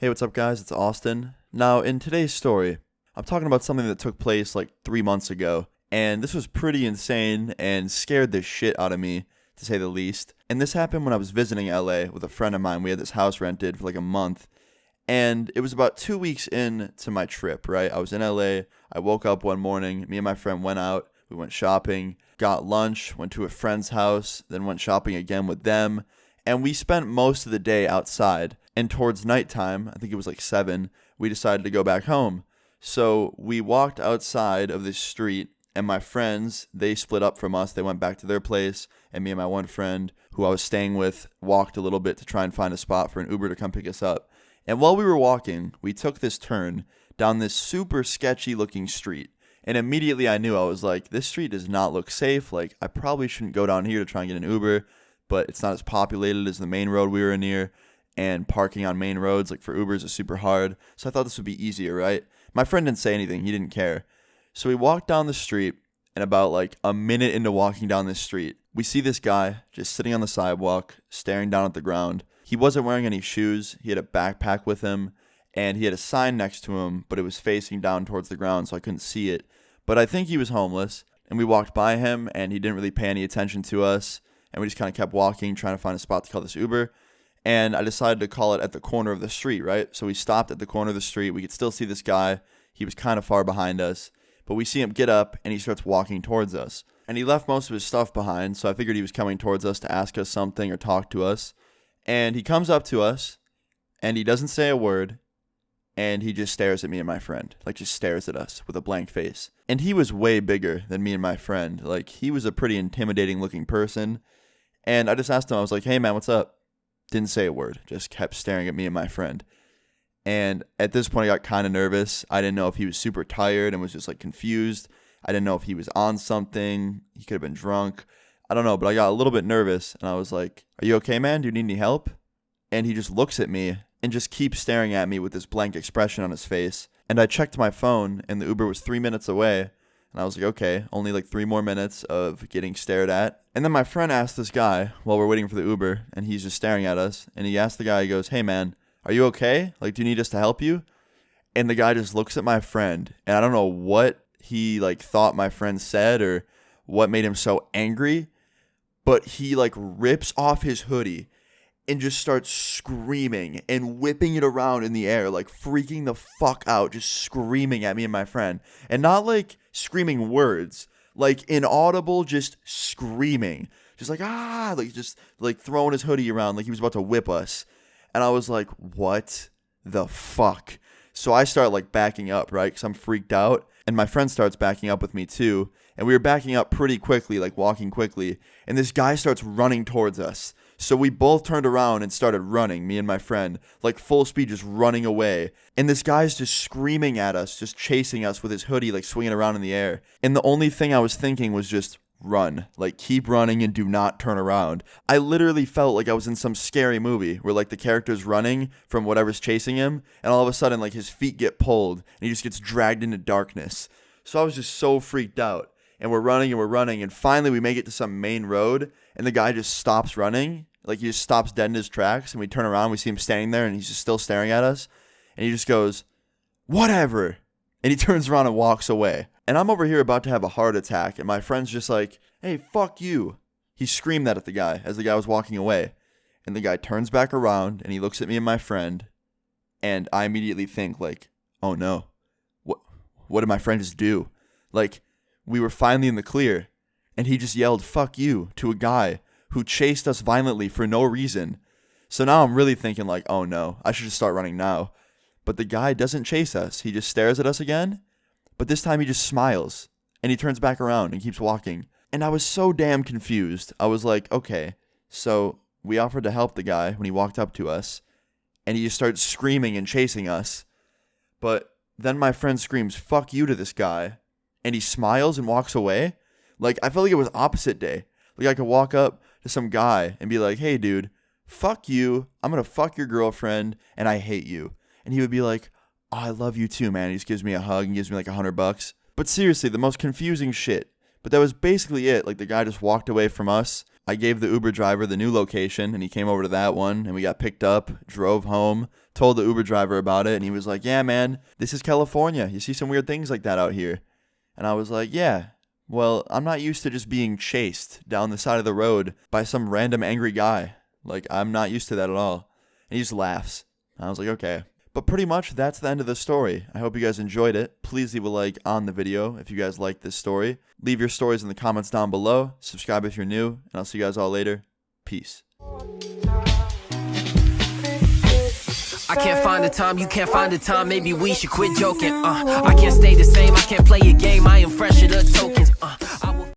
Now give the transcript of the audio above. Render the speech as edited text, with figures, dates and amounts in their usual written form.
Hey, what's up, guys? It's Austin. Now, in today's story, I'm talking about something that took place like 3 months ago, and this was pretty insane and scared the shit out of me, to say the least. And this happened when I was visiting LA with a friend of mine. We had this house rented for like a month, and it was about 2 weeks into my trip, right? I was in LA. I woke up one morning. Me and my friend went out. We went shopping, got lunch, went to a friend's house, then went shopping again with them. And we spent most of the day outside. And towards nighttime, I think it was like 7, we decided to go back home. So we walked outside of this street, and my friends, they split up from us. They went back to their place, and me and my one friend, who I was staying with, walked a little bit to try and find a spot for an Uber to come pick us up. And while we were walking, we took this turn down this super sketchy looking street. And immediately I knew, I was like, this street does not look safe. Like, I probably shouldn't go down here to try and get an Uber, but it's not as populated as the main road we were near. And parking on main roads, like for Ubers, is super hard. So I thought this would be easier, right? My friend didn't say anything. He didn't care. So we walked down the street, and about like a minute into walking down this street, we see this guy just sitting on the sidewalk, staring down at the ground. He wasn't wearing any shoes. He had a backpack with him, and he had a sign next to him, but it was facing down towards the ground, so I couldn't see it. But I think he was homeless, and we walked by him, and he didn't really pay any attention to us, and we just kind of kept walking, trying to find a spot to call this Uber. And I decided to call it at the corner of the street, right? So we stopped at the corner of the street. We could still see this guy. He was kind of far behind us. But we see him get up, and he starts walking towards us. And he left most of his stuff behind, so I figured he was coming towards us to ask us something or talk to us. And he comes up to us, and he doesn't say a word, and he just stares at me and my friend. Like, just stares at us with a blank face. And he was way bigger than me and my friend. Like, he was a pretty intimidating-looking person. And I just asked him, I was like, hey, man, what's up? Didn't say a word, just kept staring at me and my friend. And at this point, I got kind of nervous. I didn't know if he was super tired and was just like confused. I didn't know if he was on something. He could have been drunk. I don't know, but I got a little bit nervous, and I was like, are you okay, man? Do you need any help? And he just looks at me and just keeps staring at me with this blank expression on his face. And I checked my phone, and the Uber was 3 minutes away. And I was like, okay, only like 3 more minutes of getting stared at. And then my friend asked this guy while we're waiting for the Uber, and he's just staring at us. And he asked the guy, he goes, hey, man, are you okay? Like, do you need us to help you? And the guy just looks at my friend, and I don't know what he like thought my friend said or what made him so angry, but he like rips off his hoodie and just starts screaming and whipping it around in the air, like freaking the fuck out, just screaming at me and my friend. And not like screaming words, like inaudible, just screaming. Just like, ah, like just like throwing his hoodie around like he was about to whip us. And I was like, what the fuck? So I start like backing up, right? Because I'm freaked out. And my friend starts backing up with me too. And we were backing up pretty quickly, like walking quickly. And this guy starts running towards us. So we both turned around and started running, me and my friend, like full speed, just running away. And this guy's just screaming at us, just chasing us with his hoodie, like swinging around in the air. And the only thing I was thinking was just run, like keep running and do not turn around. I literally felt like I was in some scary movie where like the character's running from whatever's chasing him. And all of a sudden, like his feet get pulled and he just gets dragged into darkness. So I was just so freaked out. And we're running, and finally we make it to some main road, and the guy just stops running. Like, he just stops dead in his tracks, and we turn around, we see him standing there, and he's just still staring at us. And he just goes, whatever. And he turns around and walks away. And I'm over here about to have a heart attack, and my friend's just like, hey, fuck you. He screamed that at the guy as the guy was walking away. And the guy turns back around, and he looks at me and my friend, and I immediately think, like, oh no. What did my friend just do? Like, we were finally in the clear, and he just yelled, fuck you, to a guy who chased us violently for no reason. So now I'm really thinking like, oh no, I should just start running now. But the guy doesn't chase us. He just stares at us again, but this time he just smiles, and he turns back around and keeps walking. And I was so damn confused. I was like, okay, so we offered to help the guy when he walked up to us, and he just starts screaming and chasing us. But then my friend screams, fuck you, to this guy, and he smiles and walks away. Like, I felt like it was opposite day. Like, I could walk up to some guy and be like, hey, dude, fuck you. I'm going to fuck your girlfriend, and I hate you. And he would be like, oh, I love you too, man. He just gives me a hug and gives me like $100. But seriously, the most confusing shit. But that was basically it. Like, the guy just walked away from us. I gave the Uber driver the new location, and he came over to that one, and we got picked up, drove home, told the Uber driver about it, and he was like, yeah, man, this is California. You see some weird things like that out here. And I was like, yeah, well, I'm not used to just being chased down the side of the road by some random angry guy. Like, I'm not used to that at all. And he just laughs. I was like, okay. But pretty much that's the end of the story. I hope you guys enjoyed it. Please leave a like on the video if you guys like this story. Leave your stories in the comments down below. Subscribe if you're new. And I'll see you guys all later. Peace. I can't find the time, you can't find the time. Maybe we should quit joking. I can't stay the same, I can't play a game. I am fresh to the tokens.